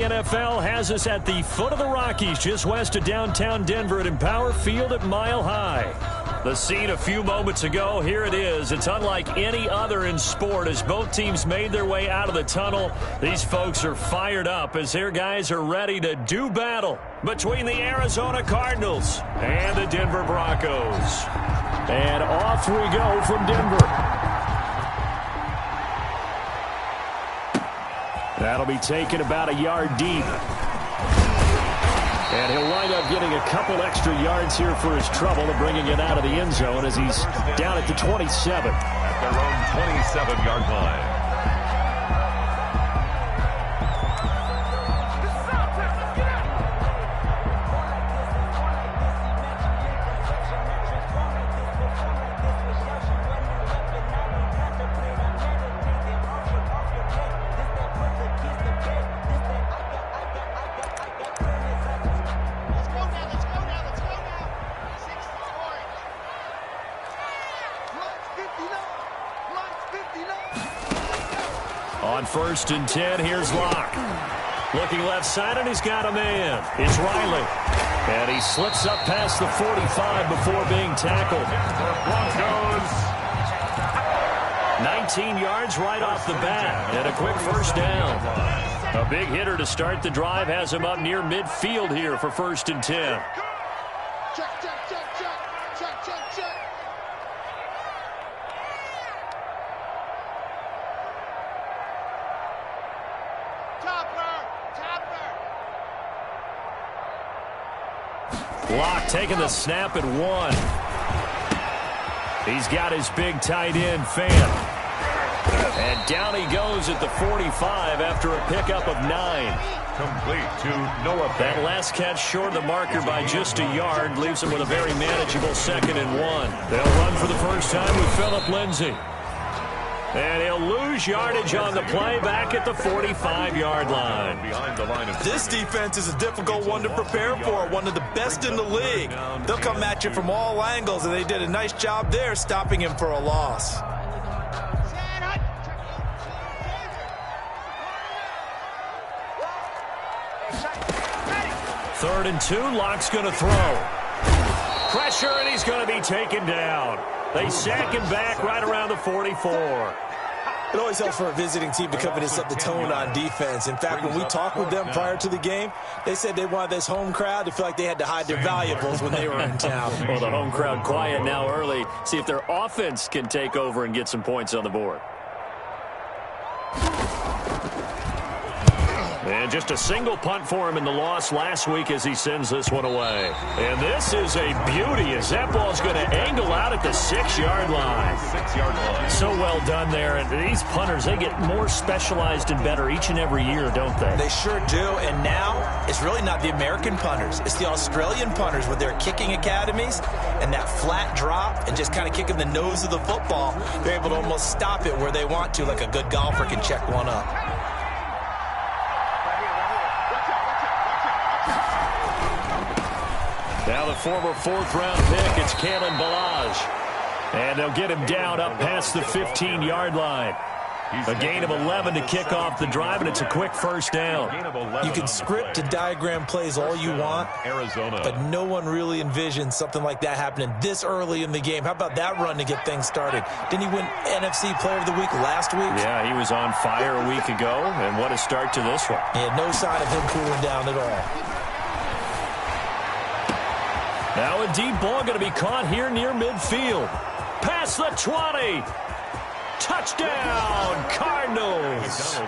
NFL has us at the foot of the Rockies, just west of downtown Denver at Empower Field at Mile High. The scene a few moments ago, here it is. It's unlike any other in sport as both teams made their way out of the tunnel. These folks are fired up as their guys are ready to do battle between the Arizona Cardinals and the Denver Broncos. And off we go from Denver. That'll be taken about a yard deep. And he'll wind up getting a couple extra yards here for his trouble of bringing it out of the end zone as he's down at the 27. At their own 27-yard line. On 1st and 10, here's Locke. Looking left side, and he's got a man. It's Riley. And he slips up past the 45 before being tackled. Broncos. 19 yards right off the bat, and a quick first down. A big hitter to start the drive has him up near midfield here for 1st and 10. Locke taking the snap at 1. He's got his big tight end fan. And down he goes at the 45 after a pickup of 9. Complete to Noah. That last catch short of the marker by just a yard leaves him with a very manageable 2nd and 1. They'll run for the first time with Phillip Lindsay. And he'll lose yardage on the play back at the 45-yard line. This defense is a difficult one to prepare for, one of the best in the league. They'll come at you from all angles, and they did a nice job there stopping him for a loss. 3rd and 2, Locke's going to throw. Pressure, and he's going to be taken down. They sack him back right around the 44. It always helps for a visiting team to come in and set the tone on defense. In fact, when we talked with them prior to the game, they said they wanted this home crowd to feel like they had to hide their valuables when they were in town. Well, the home crowd quiet now early. See if their offense can take over and get some points on the board. And just a single punt for him in the loss last week as he sends this one away. And this is a beauty as that ball's going to angle out at the 6-yard line. 6-yard line. So well done there. And these punters, they get more specialized and better each and every year, don't they? They sure do. And now it's really not the American punters. It's the Australian punters with their kicking academies and that flat drop and just kind of kicking the nose of the football. They're able to almost stop it where they want to, like a good golfer can check one up. Now the former 4th-round pick, it's Kalen Ballage. And they'll get him down up past the 15-yard line. A gain of 11 to kick off the drive, and it's a quick first down. You can script and diagram plays all you want, but no one really envisions something like that happening this early in the game. How about that run to get things started? Didn't he win NFC Player of the Week last week? Yeah, he was on fire a week ago, and what a start to this one. He had no sign of him cooling down at all. Now a deep ball going to be caught here near midfield. Past the 20. Touchdown, Cardinals.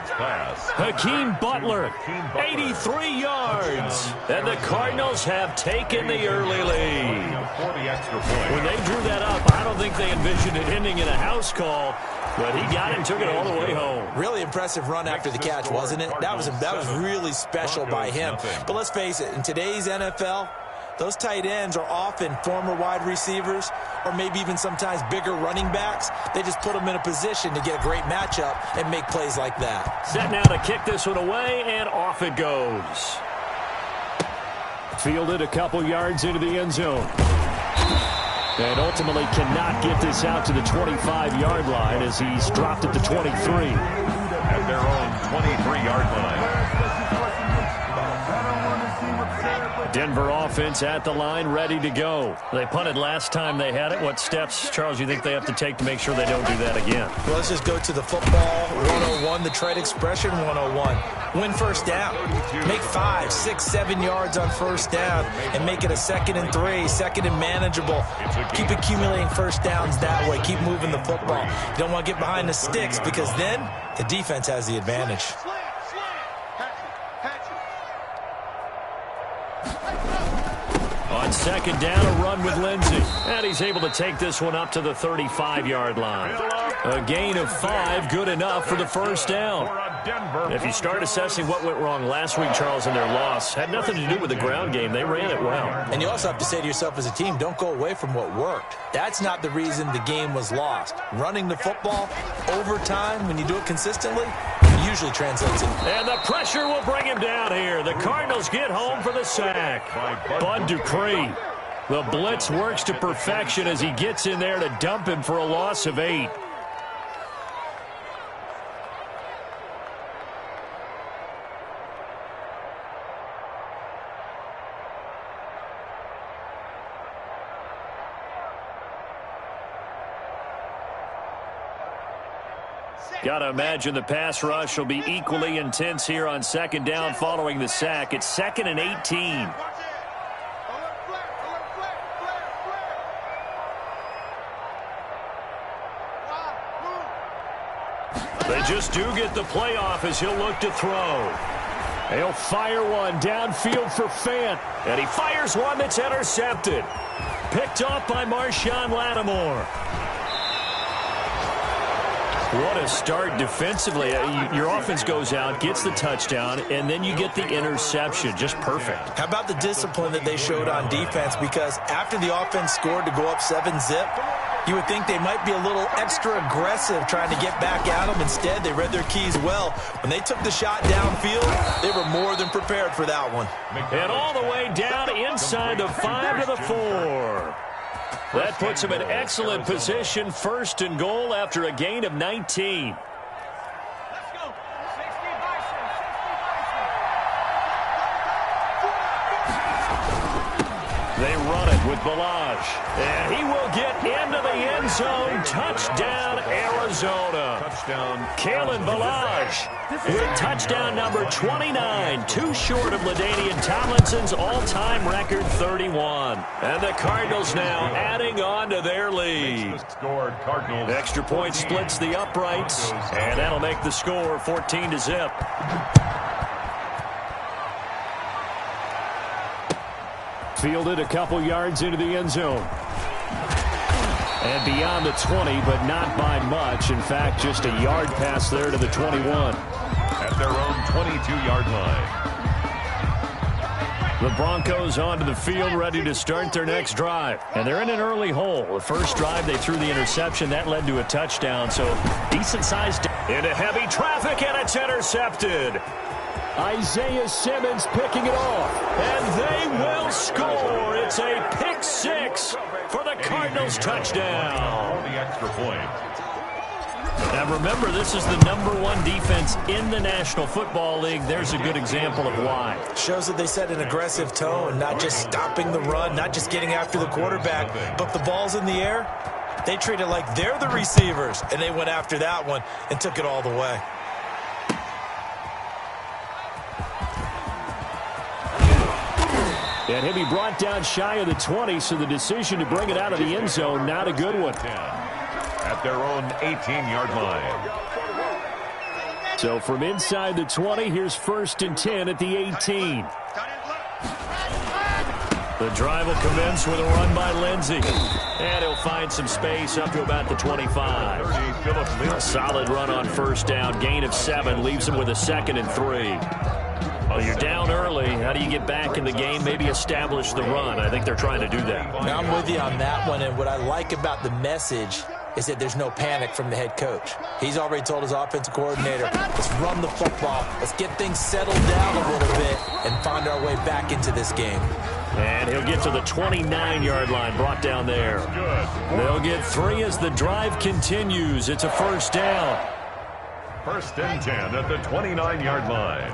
Hakeem Butler, 83 yards. And the Cardinals have taken the early lead. When they drew that up, I don't think they envisioned it ending in a house call, but he got it and took it all the way home. Really impressive run after the catch, wasn't it? That was really special by him. But let's face it, in today's NFL, those tight ends are often former wide receivers or maybe even sometimes bigger running backs. They just put them in a position to get a great matchup and make plays like that. Set now to kick this one away, and off it goes. Fielded a couple yards into the end zone. And ultimately cannot get this out to the 25-yard line as he's dropped at the 23. At their own 23-yard line. Denver offense at the line, ready to go. They punted last time they had it. What steps, Charles, you think they have to take to make sure they don't do that again? Well, let's just go to the football 101, the trade expression 101. Win first down. Make 5, 6, 7 yards on first down and make it a 2nd and 3, 2nd and manageable. Keep accumulating first downs that way. Keep moving the football. You don't want to get behind the sticks because then the defense has the advantage. On 2nd down, a run with Lindsey. And he's able to take this one up to the 35-yard line. A gain of 5, good enough for the first down. If you start assessing what went wrong last week, Charles, in their loss, had nothing to do with the ground game. They ran it well. And you also have to say to yourself as a team, don't go away from what worked. That's not the reason the game was lost. Running the football over time, when you do it consistently, usually translates it. And the pressure will bring him down here. The Cardinals get home for the sack. Bud Dupree. The blitz works to perfection as he gets in there to dump him for a loss of 8. Got to imagine the pass rush will be equally intense here on 2nd down following the sack. It's 2nd and 18. They just do get the playoff as he'll look to throw. He'll fire one downfield for Fant. And he fires one that's intercepted. Picked off by Marshawn Lattimore. What a start defensively. Your offense goes out, gets the touchdown, and then you get the interception. Just perfect. How about the discipline that they showed on defense? Because after the offense scored to go up 7-zip, you would think they might be a little extra aggressive trying to get back at them. Instead, they read their keys well. When they took the shot downfield, they were more than prepared for that one. And all the way down inside the 5 to the 4. That puts him in excellent position, 1st and goal after a gain of 19. They run it with Balaj. And he will get into the end zone. Touchdown, Arizona. Touchdown, Kalen Balaj with touchdown number 29. Too short of LaDainian Tomlinson's all-time record 31. And the Cardinals now adding on to their lead. Extra point splits the uprights. And that'll make the score 14-zip. Fielded a couple yards into the end zone. And beyond the 20, but not by much. In fact, just a yard pass there to the 21. At their own 22-yard line. The Broncos onto the field, ready to start their next drive. And they're in an early hole. The first drive, they threw the interception. That led to a touchdown. So, decent-sized into heavy traffic, and it's intercepted. Isaiah Simmons picking it off, and they will score. It's a pick 6 for the Cardinals touchdown. The extra point. Now remember, this is the #1 defense in the National Football League. There's a good example of why. Shows that they set an aggressive tone, not just stopping the run, not just getting after the quarterback, but the ball's in the air. They treat it like they're the receivers, and they went after that one and took it all the way. And he'll be brought down shy of the 20, so the decision to bring it out of the end zone, not a good one. At their own 18-yard line. So from inside the 20, here's 1st and 10 at the 18. The drive will commence with a run by Lindsey. And he'll find some space up to about the 25. A solid run on 1st down. Gain of 7 leaves him with a 2nd and 3. Well, you're down early. How do you get back in the game? Maybe establish the run. I think they're trying to do that. Now, I'm with you on that one, and what I like about the message is that there's no panic from the head coach. He's already told his offensive coordinator, let's run the football. Let's get things settled down a little bit and find our way back into this game. And he'll get to the 29-yard line, brought down there. They'll get 3 as the drive continues. It's a 1st down. 1st and 10 at the 29-yard line.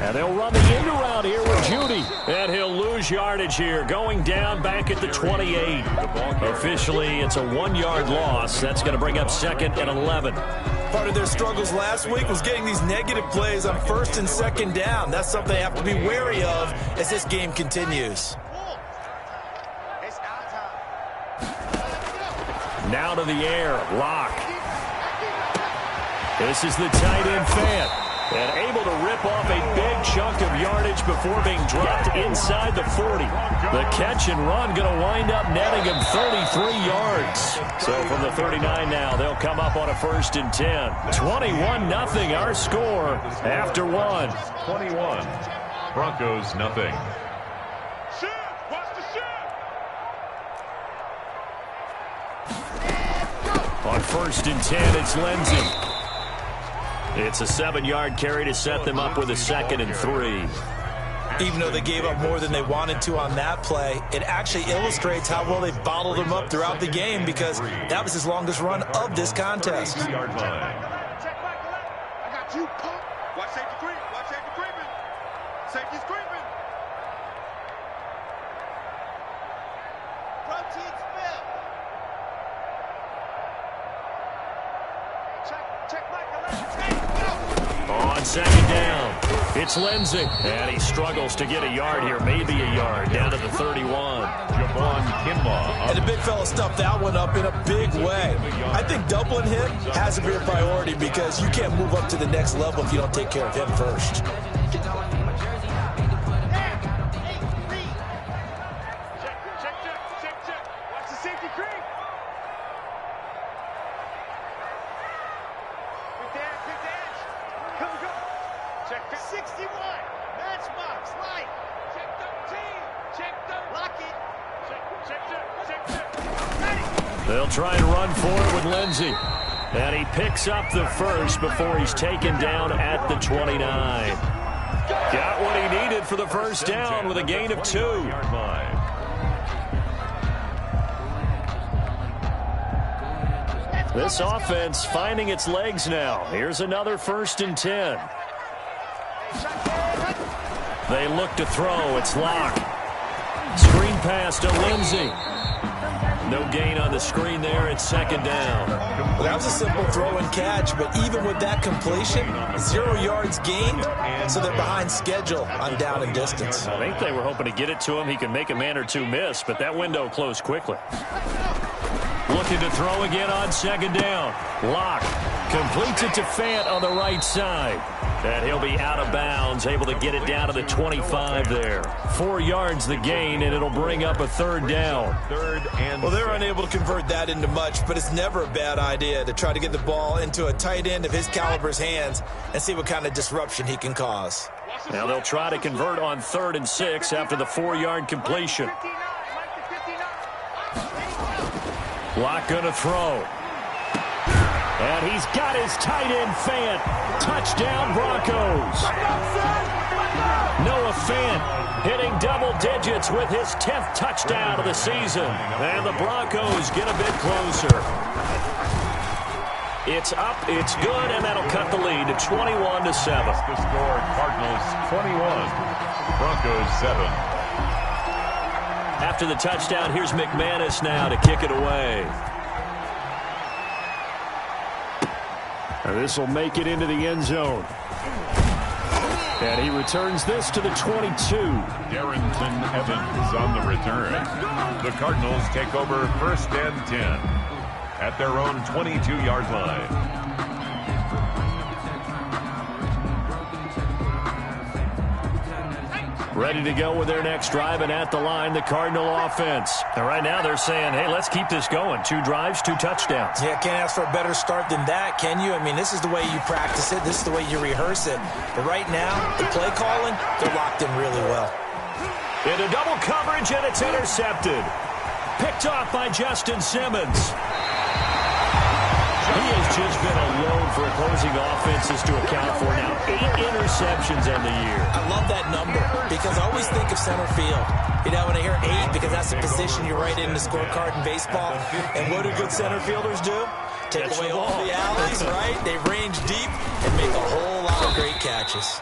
And they'll run the end around here with Judy. And he'll lose yardage here, going down back at the 28. Officially, it's a 1-yard loss. That's going to bring up 2nd and 11. Part of their struggles last week was getting these negative plays on 1st and 2nd down. That's something they have to be wary of as this game continues. Now to the air, Locke. This is the tight end Fant. And able to rip off a big chunk of yardage before being dropped inside the 40. The catch and run going to wind up netting him 33 yards. So from the 39 now, they'll come up on a 1st and 10. 21-0 our score after 1. 21. Broncos nothing. On 1st and 10, it's Lindsey. It's a 7-yard carry to set them up with a 2nd and 3. Even though they gave up more than they wanted to on that play, it actually illustrates how well they bottled them up throughout the game because that was his longest run of this contest. Yard line. I got you. Watch safety creep. Watch safety creeping. Safety's creeping. Protein spill. Check Michael. On 2nd down, it's Lindsey. And he struggles to get a yard here, maybe a yard, down to the 31. Javon Kinlaw. And the big fella stuffed that one up in a big way. I think doubling him has to be a priority because you can't move up to the next level if you don't take care of him first. Check. Watch the safety creep. Good dash. Go. Check 61. Matchbox. Light. Check 13. Lock it. Check. Ready. They'll try and run for it with Lindsey. And he picks up the first before he's taken down at the 29. Got what he needed for the first down with a gain of 2. Yard line. This offense finding its legs now. Here's another 1st and 10. They look to throw. It's Locke. Screen pass to Lindsey. No gain on the screen there. It's 2nd down. Well, that was a simple throw and catch, but even with that completion, 0 yards gained, so they're behind schedule on down and distance. I think they were hoping to get it to him. He can make a man or two miss, but that window closed quickly. Looking to throw again on 2nd down. Locke completes it to Fant on the right side. And he'll be out of bounds, able to get it down to the 25 there. 4 yards the gain, and it'll bring up a 3rd down. 3rd and Well, they're unable to convert that into much, but it's never a bad idea to try to get the ball into a tight end of his caliber's hands and see what kind of disruption he can cause. Now they'll try to convert on 3rd and 6 after the 4-yard completion. Locke going to throw. And he's got his tight end, Fant. Touchdown, Broncos. Noah Fant hitting double digits with his 10th touchdown of the season. And the Broncos get a bit closer. It's up, it's good, and that'll cut the lead to 21-7. The score, Cardinals 21, Broncos 7. After the touchdown, here's McManus now to kick it away. And this will make it into the end zone. And he returns this to the 22. Darrington Evans on the return. The Cardinals take over 1st and 10 at their own 22-yard line. Ready to go with their next drive, and at the line, the Cardinal offense. And right now they're saying, hey, let's keep this going. 2 drives, 2 touchdowns. Yeah, can't ask for a better start than that, can you? I mean, this is the way you practice it. This is the way you rehearse it. But right now, the play calling, they're locked in really well. Into double coverage, and it's intercepted. Picked off by Justin Simmons. He has just been a load for opposing offenses to account for now. 8 interceptions on the year. I love that number because I always think of center field. You know, when I hear 8, because that's the position you write in the scorecard in baseball. And what do good center fielders do? Take away all the alleys, right? They range deep and make a whole lot of great catches.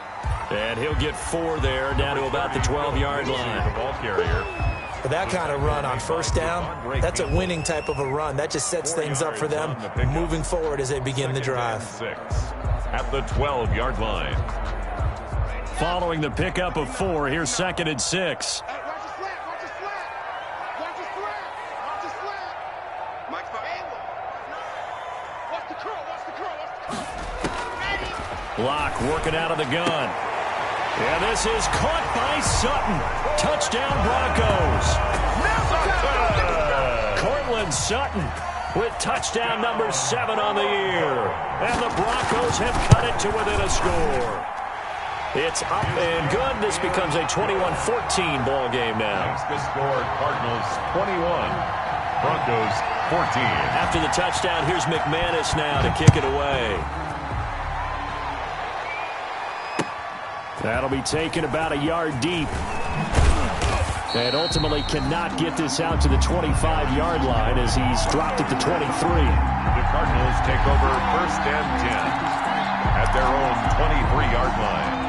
And he'll get 4 there, down to about the 12-yard line. The ball carrier. For that kind of run on first down, that's a winning type of a run. That just sets things up for them moving forward as they begin the drive. 6 at the 12-yard line. Following the pickup of 4, here's 2nd and 6. Watch his flat, watch his flat. Watch his flat, watch his flat. Mike's behind. Watch the curl, watch the curl, watch the curl. Ready. Locke working out of the gun. And this is caught by Sutton. Touchdown, Broncos. Cortland Sutton with touchdown number 7 on the year. And the Broncos have cut it to within a score. It's up and good. This becomes a 21-14 ball game now. The score, Cardinals 21, Broncos 14. After the touchdown, here's McManus now to kick it away. That'll be taken about a yard deep. And ultimately cannot get this out to the 25-yard line as he's dropped at the 23. The Cardinals take over 1st and 10 at their own 23-yard line.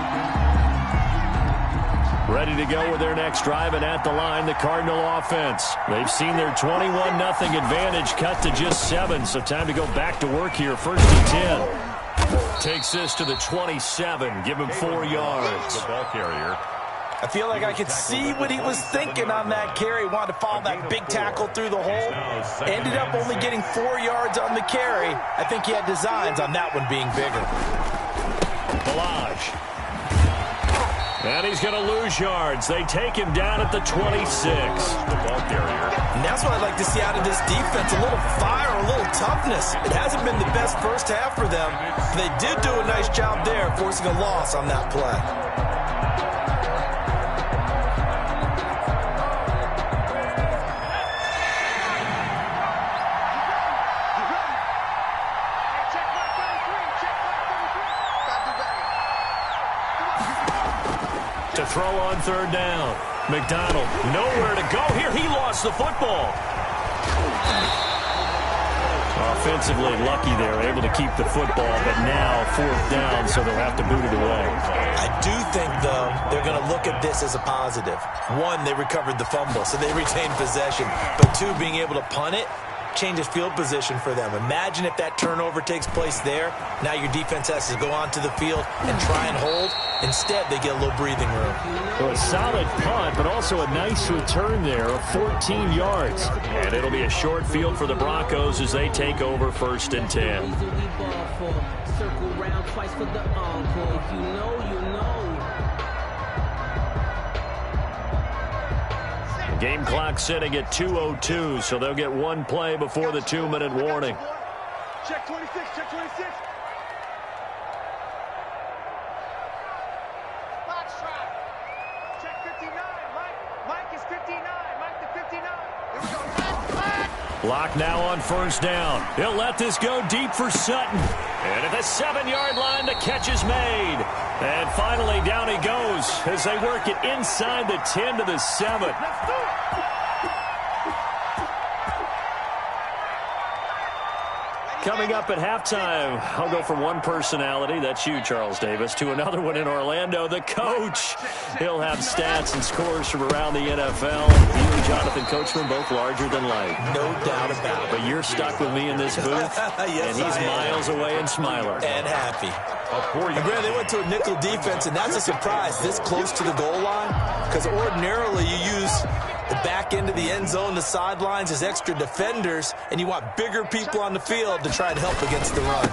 Ready to go with their next drive, and at the line, the Cardinal offense. They've seen their 21-0 advantage cut to just 7, so time to go back to work here. 1st and 10. Takes this to the 27. Give him 4 yards. The ball carrier. I feel like I could see what he was thinking on that carry. Wanted to follow that big tackle through the hole. Ended up only getting 4 yards on the carry. I think he had designs on that one being bigger. Balaj. And he's going to lose yards. They take him down at the 26. The ball carrier. And that's what I'd like to see out of this defense. A little fire, a little toughness. It hasn't been the best first half for them. They did do a nice job there, forcing a loss on that play. To throw on 3rd down. McDonald, nowhere to go here. He lost the football. Offensively lucky they're able to keep the football, but now 4th down, so they'll have to boot it away. I do think, though, they're going to look at this as a positive. 1, they recovered the fumble, so they retained possession. But 2, being able to punt it changes field position for them. Imagine if that turnover takes place there. Now your defense has to go onto the field and try and hold. Instead, they get a little breathing room. Well, a solid punt, but also a nice return there of 14 yards. And it'll be a short field for the Broncos as they take over 1st and 10. Game clock sitting at 2:02, so they'll get 1 play before the 2-minute warning. Check 26, check 26. Box shot. Check 59. Mike is 59. Mike the 59. Here we go. Block now on 1st down. He'll let this go deep for Sutton. And at the 7-yard line, the catch is made. And finally, down he goes as they work it inside the 10 to the 7. Let's do it. Coming up at halftime, I'll go from one personality, that's you, Charles Davis, to another one in Orlando, the coach. He'll have stats and scores from around the NFL. He and Jonathan Coachman, both larger than life. No doubt about it. But you're stuck with me in this booth, Yes, and he's I am. miles away and smiling. And happy. And Grant, they went to a nickel defense, and that's a surprise this close to the goal line, because ordinarily you use the back end of the end zone, the sidelines as extra defenders, and you want bigger people on the field to try and help against the run.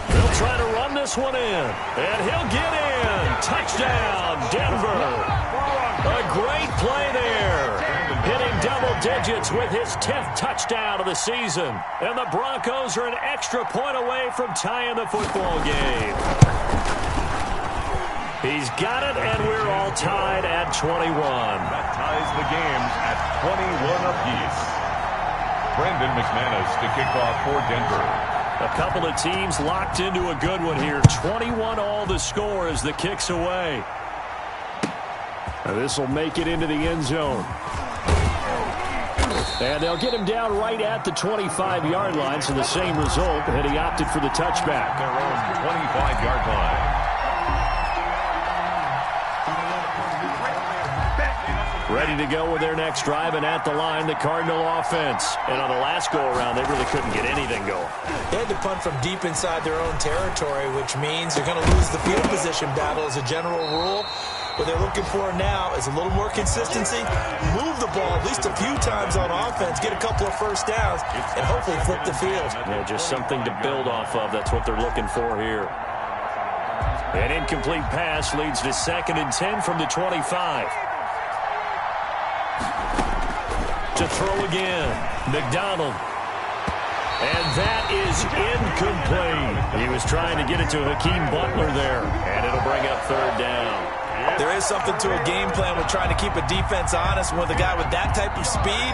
They'll try to run this one in, and he'll get in. Touchdown, Denver. A great play there. Hitting double digits with his 10th touchdown of the season. And the Broncos are an extra point away from tying the football game. He's got it, and we're all tied at 21. That ties the game at 21 apiece. Brendan McManus to kick off for Denver. A couple of teams locked into a good one here. 21-all the score as the kick's away. This will make it into the end zone. And they'll get him down right at the 25-yard line, so the same result, and he opted for the touchback. Their own 25-yard line. Ready to go with their next drive, and at the line, the Cardinal offense. And on the last go-around, they really couldn't get anything going. They had to punt from deep inside their own territory, which means they're going to lose the field position battle as a general rule. What they're looking for now is a little more consistency, move the ball at least a few times on offense, get a couple of first downs, and hopefully flip the field. Yeah, just something to build off of. That's what they're looking for here. An incomplete pass leads to 2nd and 10 from the 25. To throw again, McDonald. And that is incomplete. He was trying to get it to Hakeem Butler there, and it'll bring up 3rd down. There is something to a game plan with trying to keep a defense honest. With a guy with that type of speed,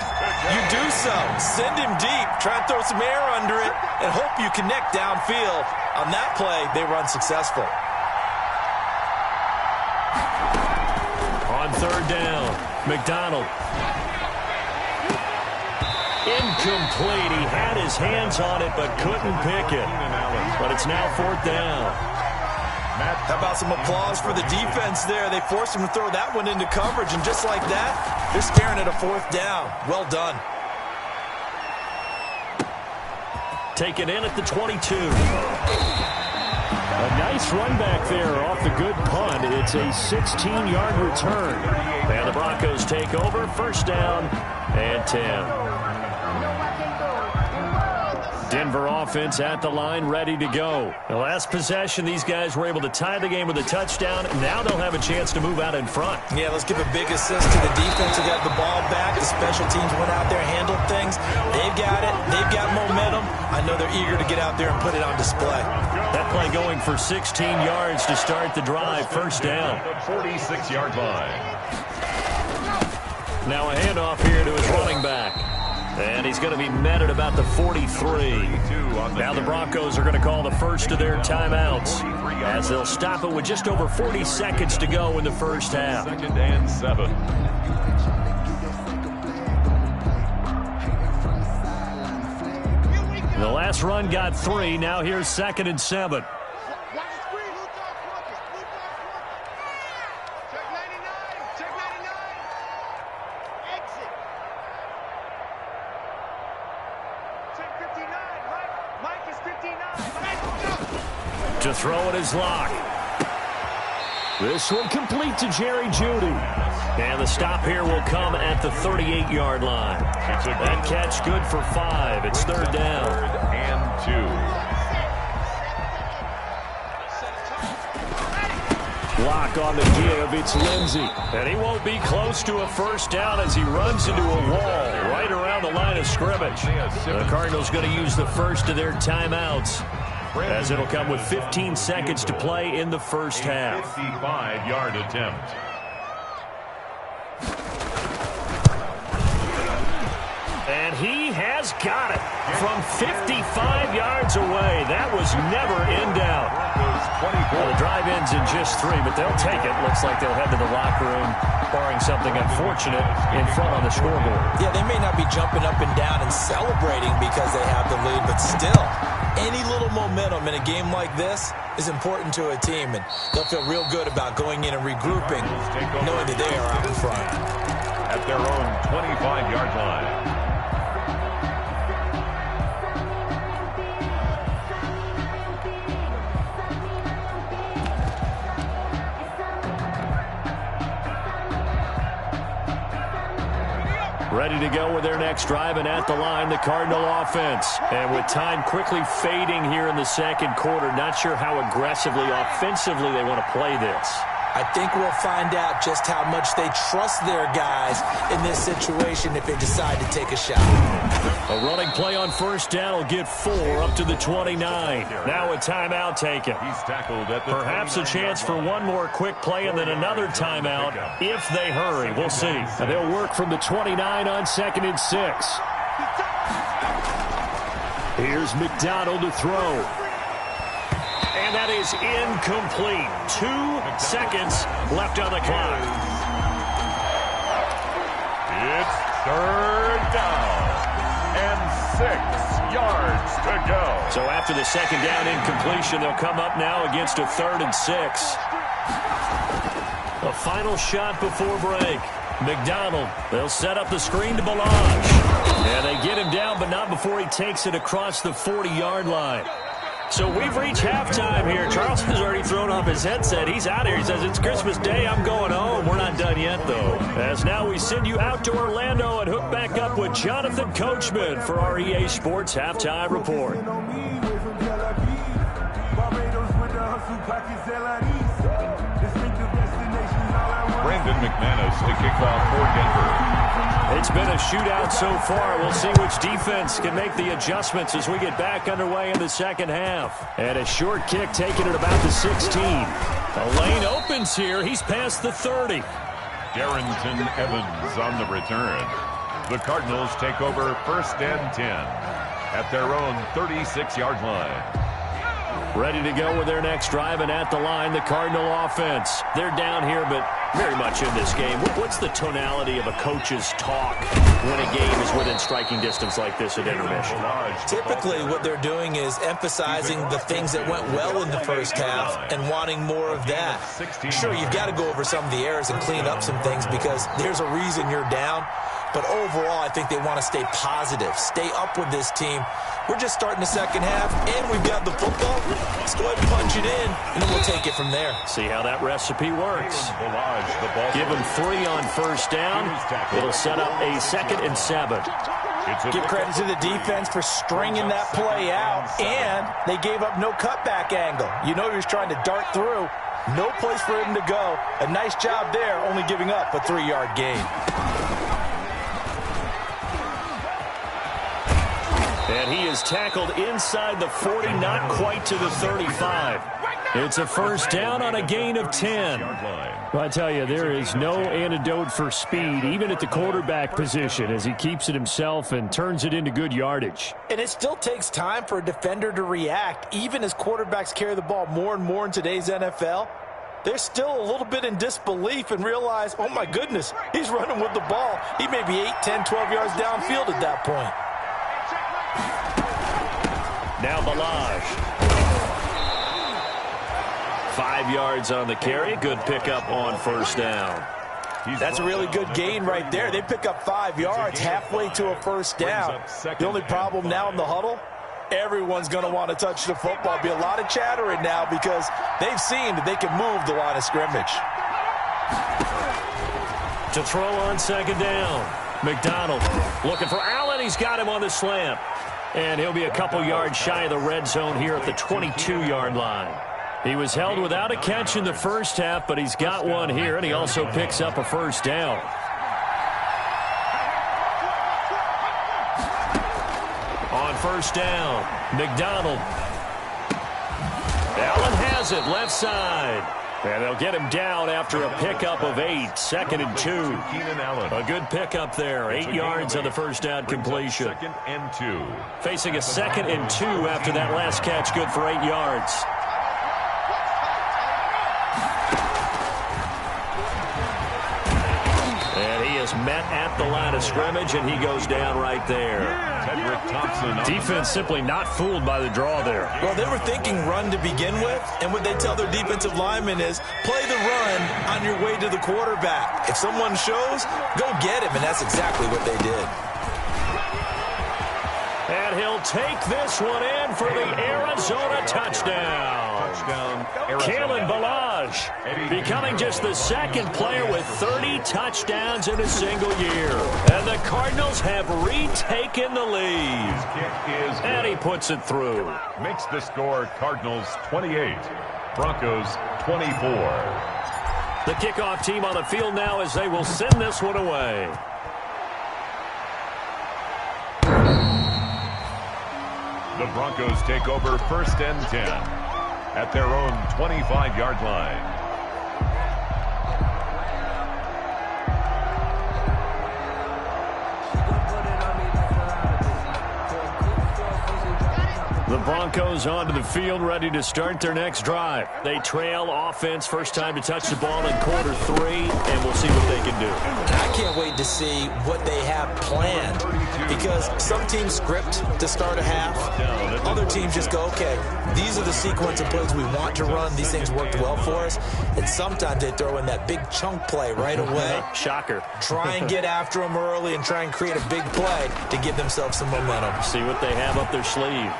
you do so. Send him deep, try and throw some air under it, and hope you connect downfield. On that play, they run successful. On 3rd down, McDonald. Incomplete. He had his hands on it but couldn't pick it. But it's now 4th down. How about some applause for the defense there? They forced him to throw that one into coverage, and just like that, they're staring at a 4th down. Well done. Taken in at the 22. A nice run back there off the good punt. It's a 16-yard return. And the Broncos take over. 1st down and 10. Denver offense at the line, ready to go. The last possession, these guys were able to tie the game with a touchdown. Now they'll have a chance to move out in front. Yeah, let's give a big assist to the defense who got the ball back. The special teams went out there, handled things. They've got it. They've got momentum. I know they're eager to get out there and put it on display. That play going for 16 yards to start the drive. 1st down. 46-yard line. Now a handoff here to his running back. And he's going to be met at about the 43. Now the Broncos are going to call the first of their timeouts as they'll stop it with just over 40 seconds to go in the first half. 2nd and 7. The last run got 3. Now here's 2nd and 7. To throw it is Locke. This one complete to Jerry Jeudy. And the stop here will come at the 38-yard line. That catch good for 5. It's 3rd down. 3rd and 2. Locke on the give. It's Lindsey. And he won't be close to a 1st down as he runs into a wall right around the line of scrimmage. The Cardinals going to use the first of their timeouts, as it'll come with 15 seconds to play in the first half. 55-yard attempt. And he has got it from 55 yards away. That was never in doubt. Well, the drive ends in just 3, but they'll take it. Looks like they'll head to the locker room, barring something unfortunate, in front on the scoreboard. Yeah, they may not be jumping up and down and celebrating because they have the lead, but still, any little momentum in a game like this is important to a team, and they'll feel real good about going in and regrouping, knowing that they are out in front. At their own 25-yard line. Ready to go with their next drive, and at the line, the Cardinal offense. And with time quickly fading here in the 2nd quarter, not sure how aggressively, offensively they want to play this. I think we'll find out just how much they trust their guys in this situation if they decide to take a shot. A running play on 1st down will get 4 up to the 29. Now a timeout taken. He's tackled at the Perhaps a chance for one more quick play and then another timeout if they hurry. We'll see. And they'll work from the 29 on 2nd and 6. Here's McDonald to throw. And that is incomplete. 2 seconds left on the clock. It's third down and 6 yards to go. So after the second down incompletion, they'll come up now against a 3rd and 6. A final shot before break. McDonald, they'll set up the screen to Balaj. And they get him down, but not before he takes it across the 40-yard line. So we've reached halftime here. Charles has already thrown off his headset. He's out here. He says, it's Christmas Day. I'm going home. We're not done yet, though. As now we send you out to Orlando and hook back up with Jonathan Coachman for our EA Sports Halftime Report. Brandon McManus to kick off for Denver. It's been a shootout so far. We'll see which defense can make the adjustments as we get back underway in the second half. And a short kick taken at about the 16. The lane opens here. He's past the 30. Darrington Evans on the return. The Cardinals take over 1st and 10 at their own 36-yard line. Ready to go with their next drive, and at the line, the Cardinal offense. They're down here, but very much in this game. What's the tonality of a coach's talk when a game is within striking distance like this at intermission? Typically, what they're doing is emphasizing the things that went well in the first half and wanting more of that. Sure, you've got to go over some of the errors and clean up some things because there's a reason you're down. But overall, I think they want to stay positive, stay up with this team. We're just starting the second half, and we've got the football. Let's go ahead and punch it in, and then we'll take it from there. See how that recipe works. Give them 3 on 1st down. It'll set up a 2nd and 7. Give credit to the defense for stringing that play out, and they gave up no cutback angle. You know he was trying to dart through. No place for him to go. A nice job there, only giving up a 3-yard gain. And he is tackled inside the 40, not quite to the 35. It's a 1st down on a gain of 10. Well, I tell you, there is no antidote for speed, even at the quarterback position, as he keeps it himself and turns it into good yardage. And it still takes time for a defender to react, even as quarterbacks carry the ball more and more in today's NFL. They're still a little bit in disbelief and realize, oh, my goodness, he's running with the ball. He may be 8, 10, 12 yards downfield at that point. Now Balaj. 5 yards on the carry. Good pickup on 1st down. That's a really good gain right there. They pick up 5 yards halfway to a 1st down. The only problem now in the huddle, everyone's going to want to touch the football. Be a lot of chattering now because they've seen that they can move the line of scrimmage. To throw on 2nd down. McDonald looking for Allen. He's got him on the slant. And he'll be a couple yards shy of the red zone here at the 22-yard line. He was held without a catch in the first half, but he's got one here, and he also picks up a 1st down. On 1st down, McDonald. Allen has it, left side. And they'll get him down after a pickup of 8, 2nd and 2. A good pickup there, 8 yards on the 1st down completion. 2nd and 2. Facing a 2nd and 2 after that last catch, good for 8 yards. And he is met at the line of scrimmage, and he goes down right there. Defense simply not fooled by the draw there. Well, they were thinking run to begin with, and what they tell their defensive linemen is play the run on your way to the quarterback. If someone shows, go get him, and that's exactly what they did. And he'll take this one in for the Arizona touchdown. Kalen Balaj becoming just the 2nd player with 30 touchdowns in a single year. And the Cardinals have retaken the lead. And he puts it through. Makes the score Cardinals 28, Broncos 24. The kickoff team on the field now as they will send this one away. The Broncos take over 1st and 10 at their own 25-yard line. The Broncos onto the field, ready to start their next drive. They trail offense, first time to touch the ball in quarter 3, and we'll see what they can do. I can't wait to see what they have planned, because some teams script to start a half. Other teams just go, okay, these are the sequence of plays we want to run. These things worked well for us. And sometimes they throw in that big chunk play right away. Shocker. Try and get after them early and try and create a big play to give themselves some momentum. See what they have up their sleeve.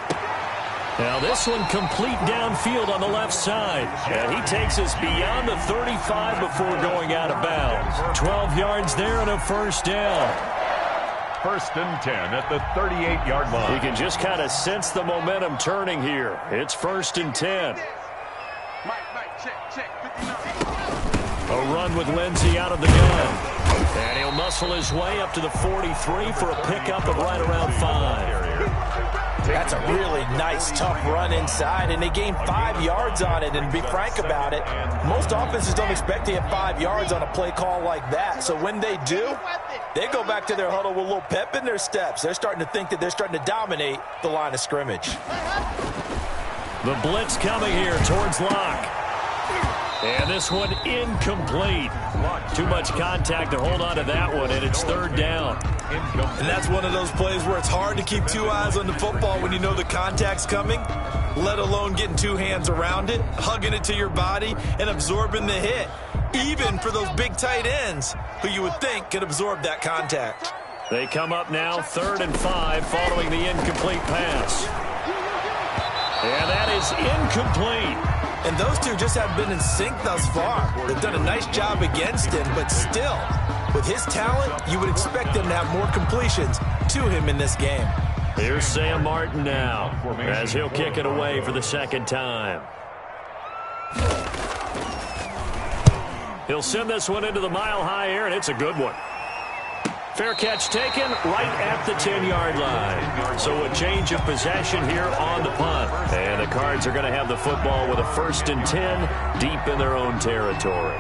Now this one complete downfield on the left side. And he takes us beyond the 35 before going out of bounds. 12 yards there and a first down. First and 10 at the 38-yard line. We can just kind of sense the momentum turning here. It's first and 10. A run with Lindsey out of the gun. And he'll muscle his way up to the 43 for a pickup of right around 5. That's a really nice, tough run inside, and they gained 5 yards on it. And to be frank about it, most offenses don't expect to get 5 yards on a play call like that. So when they do, they go back to their huddle with a little pep in their steps. They're starting to think that they're starting to dominate the line of scrimmage. The blitz coming here towards Locke. And this one incomplete. Too much contact to hold on to that one, and it's third down. And that's one of those plays where it's hard to keep 2 eyes on the football when you know the contact's coming, let alone getting 2 hands around it, hugging it to your body, and absorbing the hit, even for those big tight ends who you would think could absorb that contact. They come up now, 3rd and 5, following the incomplete pass. And that is incomplete. And those two just have been in sync thus far. They've done a nice job against him, but still, with his talent, you would expect him to have more completions to him in this game. Here's Sam Martin now, as he'll kick it away for the second time. He'll send this one into the mile-high air, and it's a good one. Fair catch taken right at the 10-yard line. So a change of possession here on the punt. And the Cards are going to have the football with a 1st and 10 deep in their own territory.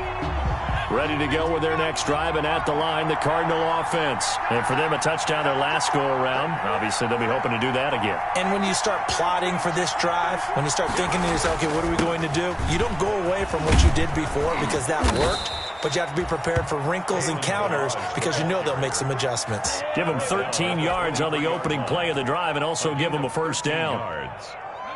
Ready to go with their next drive, and at the line, the Cardinal offense. And for them, a touchdown their last go-around. Obviously, they'll be hoping to do that again. And when you start plotting for this drive, when you start thinking to yourself, okay, what are we going to do? You don't go away from what you did before because that worked. But you have to be prepared for wrinkles and counters because you know they'll make some adjustments. Give them 13 yards on the opening play of the drive and also give them a first down.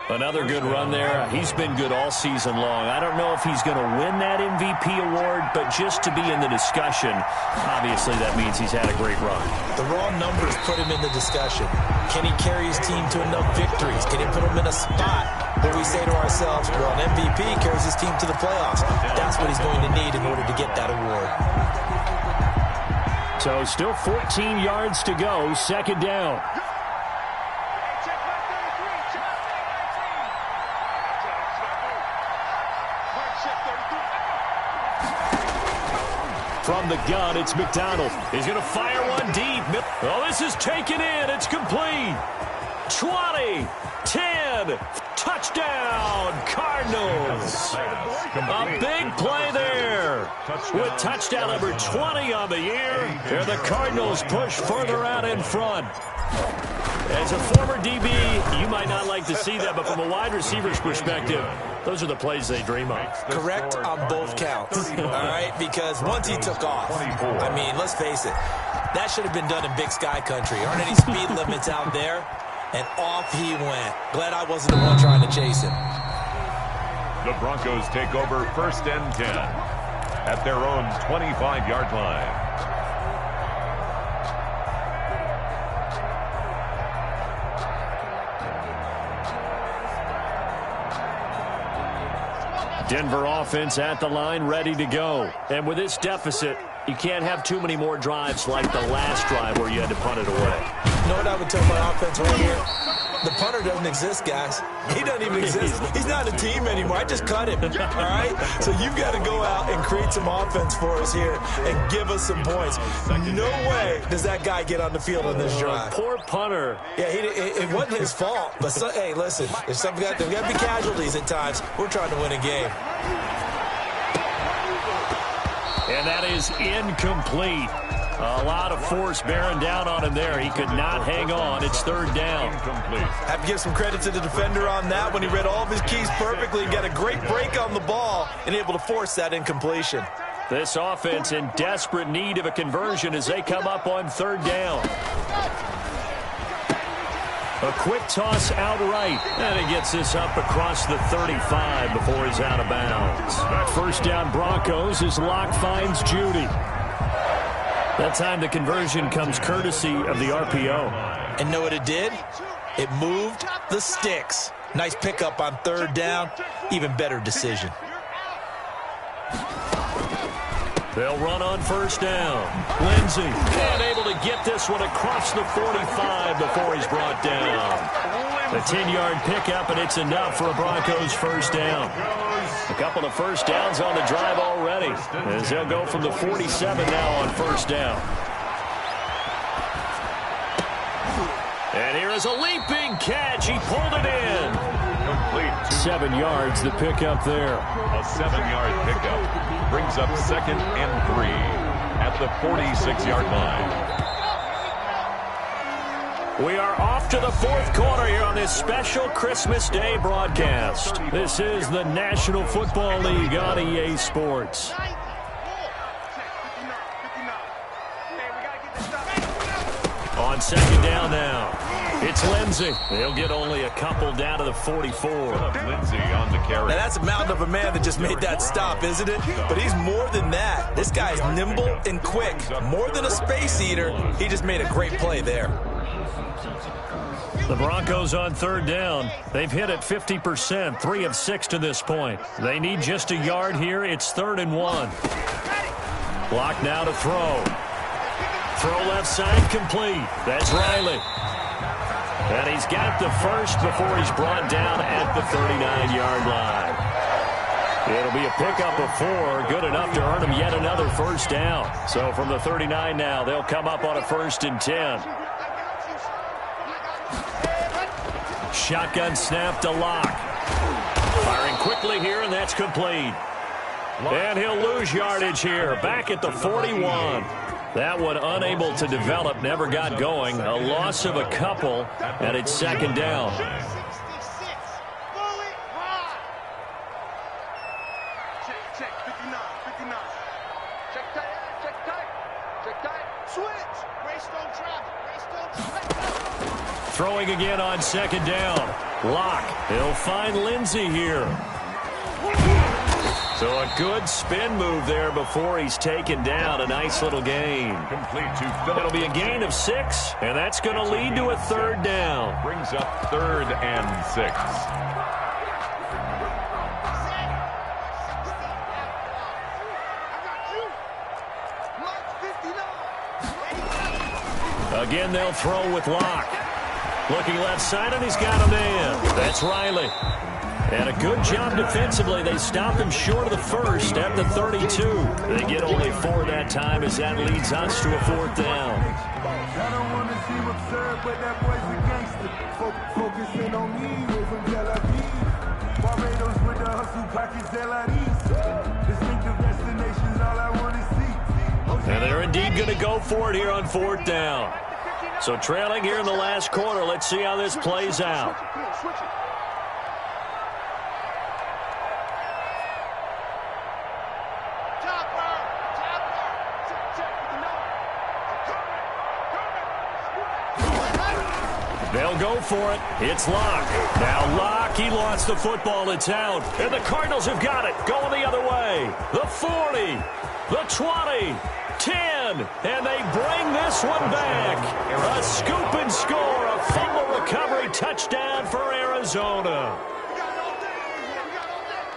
Another good run there. He's been good all season long. I don't know if he's going to win that MVP award, but just to be in the discussion, obviously that means he's had a great run. The raw numbers put him in the discussion. Can he carry his team to enough victories? Can he put him in a spot where we say to ourselves, well, an MVP carries his team to the playoffs? That's what he's going to need in order to get that award. So still 14 yards to go, second down. From the gun, it's McDonald. He's going to fire one deep. Oh, this is taken in. It's complete. 20, 10, touchdown, Cardinals. A big play there. With touchdown number 20 on the year, and the Cardinals push further out in front. As a former DB, you might not like to see that, but from a wide receiver's perspective, those are the plays they dream of. Correct on both counts, all right? Because once he took off, I mean, let's face it, that should have been done in Big Sky country. Aren't any speed limits out there? And off he went. Glad I wasn't the one trying to chase him. The Broncos take over 1st and 10 at their own 25-yard line. Denver offense at the line, ready to go. And with this deficit, you can't have too many more drives like the last drive where you had to punt it away. You know what I would tell my offense right here? The punter doesn't exist, guys. He doesn't even exist. He's not a team anymore. I just cut him, all right? So you've got to go out and create some offense for us here and give us some points. No way does that guy get on the field on this drive. Poor punter. Yeah, it wasn't his fault. But, hey, listen, there's got to be casualties at times. We're trying to win a game. And that is incomplete. A lot of force bearing down on him there. He could not hang on. It's third down. Have to give some credit to the defender on that when he read all of his keys perfectly and got a great break on the ball and able to force that incompletion. This offense in desperate need of a conversion as they come up on third down. A quick toss outright, and he gets this up across the 35 before he's out of bounds. First down Broncos as Locke finds Judy. That time the conversion comes courtesy of the RPO. And know what it did? It moved the sticks. Nice pickup on third down. Even better decision. They'll run on first down. Lindsey unable to get this one across the 45 before he's brought down. A 10-yard pickup, and it's enough for a Broncos first down. A couple of first downs on the drive already as they'll go from the 47 now on first down. And here is a leaping catch. He pulled it in. Complete. 7 yards, the pickup there. A 7-yard pickup brings up 2nd and 3 at the 46-yard line. We are off to the fourth quarter here on this special Christmas Day broadcast. This is the National Football League on EA Sports. On second down now, it's Lindsey. They'll get only a couple down to the 44. Lindsey on the carry. Now that's a mountain of a man that just made that stop, isn't it? But he's more than that. This guy's nimble and quick. More than a space eater, he just made a great play there. The Broncos on third down. They've hit it 50%, 3 of 6 to this point. They need just a yard here. It's 3rd and 1. Block now to throw. Throw left side complete. That's Riley. And he's got the first before he's brought down at the 39-yard line. It'll be a pickup of 4, good enough to earn him yet another first down. So from the 39 now, they'll come up on a 1st and 10. Shotgun snap to Locke. Firing quickly here, and that's complete. And he'll lose yardage here, back at the 41. That one unable to develop, never got going. A loss of a couple, and it's 2nd down. Throwing again on 2nd down. Locke. He'll find Lindsey here. So a good spin move there before he's taken down. A nice little gain. Complete to Phillips. It'll be a gain of 6, and that's going to lead to a 3rd down. Brings up 3rd and 6. Again, they'll throw with Locke. Looking left side, and he's got a man. That's Riley. And a good job defensively. They stop him short of the first at the 32. They get only 4 that time as that leads us to a 4th down. I don't want to seem absurd, but that boy's a gangster. Focusing on me, we're from Tel Aviv. Barbados with the hustle pockets, Tel Aviv. Distinctive destinations, all I want to see. And they're indeed going to go for it here on 4th down. So trailing here in the last quarter. Let's see how this plays out. They'll go for it. It's Locke. Now Locke, he lost the football. It's out. And the Cardinals have got it. Going the other way. The 40. The 20. 10. And they bring this one back. A scoop and score. A fumble recovery touchdown for Arizona.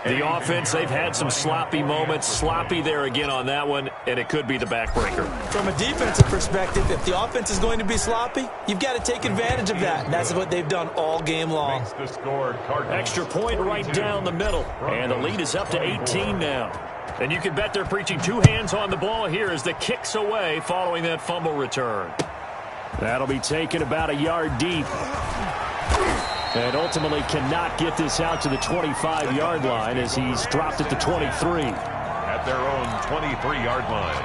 The offense, they've had some sloppy moments. Sloppy there again on that one, and it could be the backbreaker. From a defensive perspective, if the offense is going to be sloppy, you've got to take advantage of that, and that's what they've done all game long. Makes the score, Cardinals. Extra point right down the middle, and the lead is up to 18 now. And you can bet they're preaching 2 hands on the ball here as the kick's away following that fumble return. That'll be taken about a yard deep. And ultimately cannot get this out to the 25-yard line as he's dropped at the 23. At their own 23-yard line.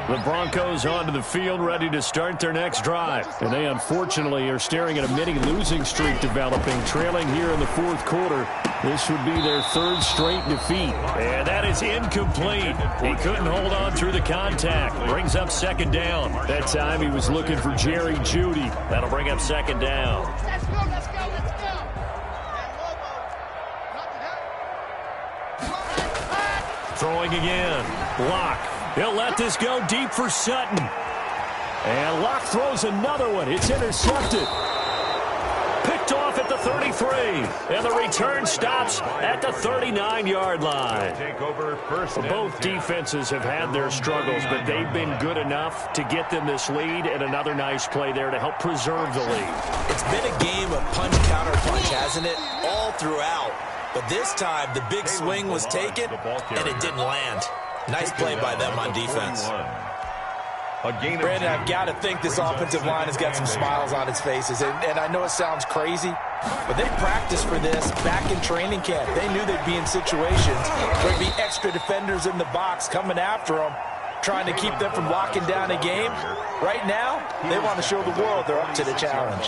The Broncos onto the field, ready to start their next drive. And they unfortunately are staring at a mini losing streak developing, trailing here in the fourth quarter. This would be their third straight defeat. And that is incomplete. He couldn't hold on through the contact. Brings up second down. That time he was looking for Jerry Jeudy. That'll bring up second down. Let's go, let's go, let's go. Throwing again. Locke. He'll let this go deep for Sutton. And Locke throws another one. It's intercepted. Picked off at the 33. And the return stops at the 39-yard line. Both defenses have had their struggles, but they've been good enough to get them this lead, and another nice play there to help preserve the lead. It's been a game of punch-counter-punch, hasn't it? All throughout. But this time, the big swing was taken, and it didn't land. Nice play by them on defense. Brandon, I've got to think this offensive line has got some smiles on its faces. And I know it sounds crazy, but they practiced for this back in training camp. They knew they'd be in situations where there'd be extra defenders in the box coming after them, trying to keep them from locking down a game. Right now, they want to show the world they're up to the challenge.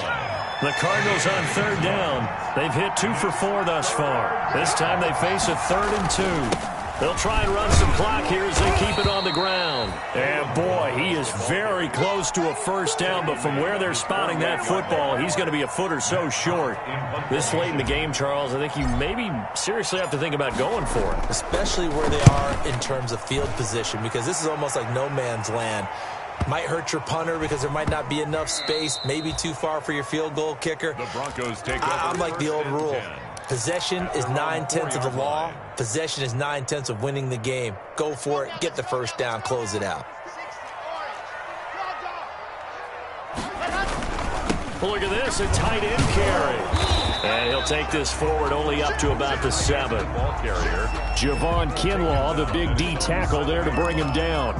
The Cardinals on third down. They've hit 2 for 4 thus far. This time they face a 3rd and 2. They'll try and run some clock here as they keep it on the ground. And, boy, he is very close to a first down, but from where they're spotting that football, he's going to be a foot or so short. This late in the game, Charles, I think you maybe seriously have to think about going for it. Especially where they are in terms of field position, because this is almost like no man's land. Might hurt your punter because there might not be enough space, maybe too far for your field goal kicker. The Broncos take over. I'm like the old rule. 10. Possession is 9/10 of the law. Possession is 9/10 of winning the game. Go for it. Get the first down. Close it out. Look at this, a tight end carry. And he'll take this forward only up to about the 7. Javon Kinlaw, the big D tackle there to bring him down.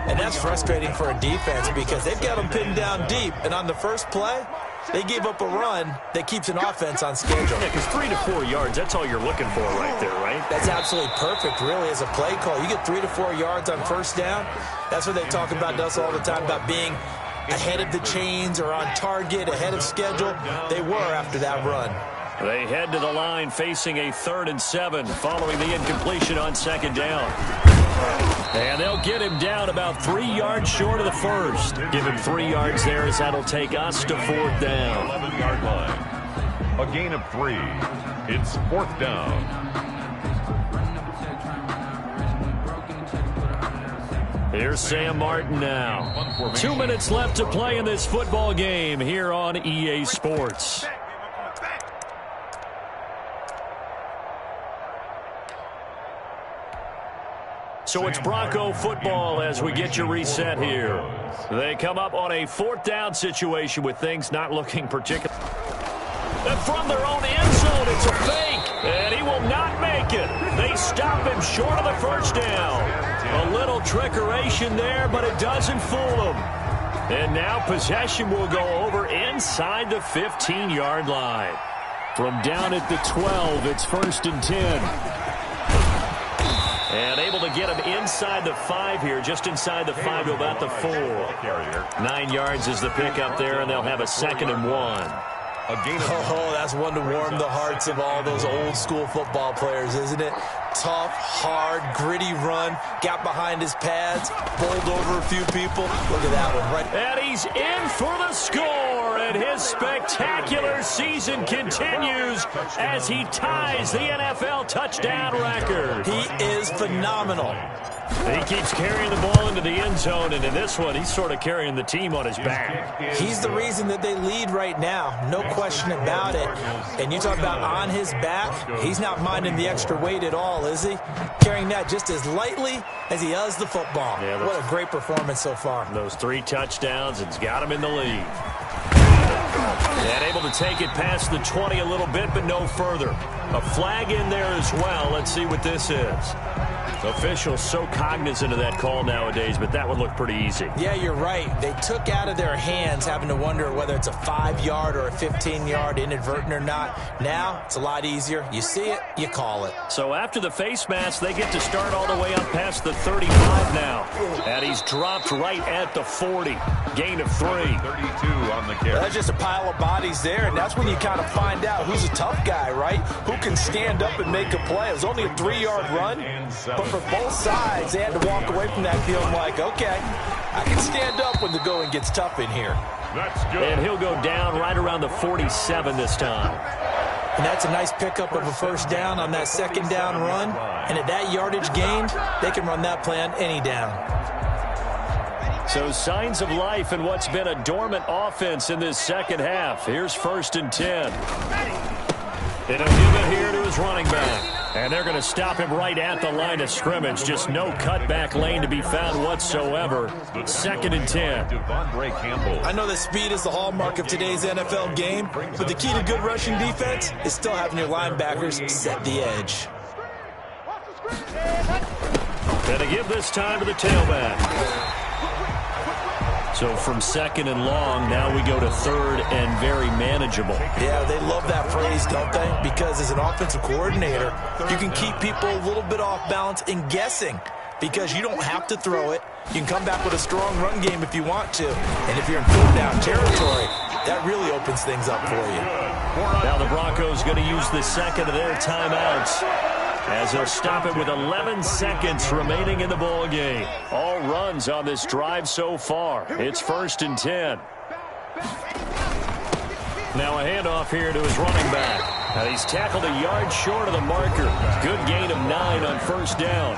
And that's frustrating for a defense because they've got them pinned down deep. And on the first play, they gave up a run that keeps an offense on schedule. Yeah, because 3 to 4 yards, that's all you're looking for right there, right? That's absolutely perfect, really, as a play call. You get 3 to 4 yards on first down. That's what they talk about to us all the time, about being ahead of the chains or on target, ahead of schedule. They were after that run. They head to the line facing a 3rd and 7 following the incompletion on second down. And they'll get him down about 3 yards short of the first. Give him 3 yards there as that'll take us to 4th down. 11-yard line. A gain of 3. It's 4th down. Here's Sam Martin now. 2 minutes left to play in this football game here on EA Sports. So it's Bronco football as we get you reset here. They come up on a 4th down situation with things not looking particular. And from their own end zone, it's a fake. And he will not make it. They stop him short of the first down. A little trickeration there, but it doesn't fool them. And now possession will go over inside the 15-yard line. From down at the 12, it's 1st and 10. And able to get him inside the 5 here, just inside the 5 to about the 4. 9 yards is the pickup there, and they'll have a 2nd and 1. Oh, that's one to warm the hearts of all those old school football players, isn't it? Tough, hard, gritty run, got behind his pads, bowled over a few people. Look at that one. Right. And he's in for the score, and his spectacular season continues as he ties the NFL touchdown record. He is phenomenal. He keeps carrying the ball into the end zone, and in this one, he's sort of carrying the team on his back. He's the reason that they lead right now, no question about it. And you talk about on his back, he's not minding the extra weight at all, is he? Carrying that just as lightly as he does the football. Yeah, what a great performance so far. Those 3 touchdowns, it's got him in the lead. And able to take it past the 20 a little bit, but no further. A flag in there as well. Let's see what this is. Officials so cognizant of that call nowadays, but that would look pretty easy. Yeah, you're right. They took out of their hands having to wonder whether it's a 5-yard or a 15-yard, inadvertent or not. Now, it's a lot easier. You see it, you call it. So after the face mask, they get to start all the way up past the 35 now. And he's dropped right at the 40. Gain of 3. 32 on the carry. That's just a pile of bodies there, and that's when you kind of find out who's a tough guy, right? Who can stand up and make a play. It was only a 3-yard run, but for both sides, they had to walk away from that feeling like, okay, I can stand up when the going gets tough in here. That's good. And he'll go down right around the 47 this time. And that's a nice pickup of a first down on that second down run. And at that yardage gained, they can run that play on any down. So signs of life in what's been a dormant offense in this second half. Here's 1st and 10. And he'll give it here to his running back. And they're going to stop him right at the line of scrimmage. Just no cutback lane to be found whatsoever. 2nd and 10. I know that speed is the hallmark of today's NFL game, but the key to good rushing defense is still having your linebackers set the edge. And to give this time to the tailback. So from 2nd and long, now we go to 3rd and very manageable. Yeah, they love that phrase, don't they? Because as an offensive coordinator, you can keep people a little bit off balance and guessing because you don't have to throw it. You can come back with a strong run game if you want to. And if you're in 4th down territory, that really opens things up for you. Now the Broncos going to use the second of their timeouts as they'll stop it with 11 seconds remaining in the ball game. All runs on this drive so far. It's 1st and 10. Now a handoff here to his running back. Now he's tackled a yard short of the marker. Good gain of 9 on 1st down.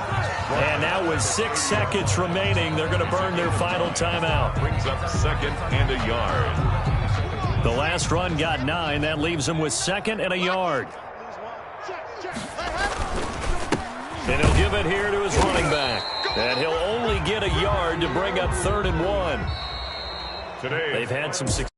And now with 6 seconds remaining, they're going to burn their final timeout. Brings up 2nd and a yard. The last run got 9. That leaves him with 2nd and a yard. And he'll give it here to his running back. And he'll only get a yard to bring up 3rd and 1. Today, they've had some success.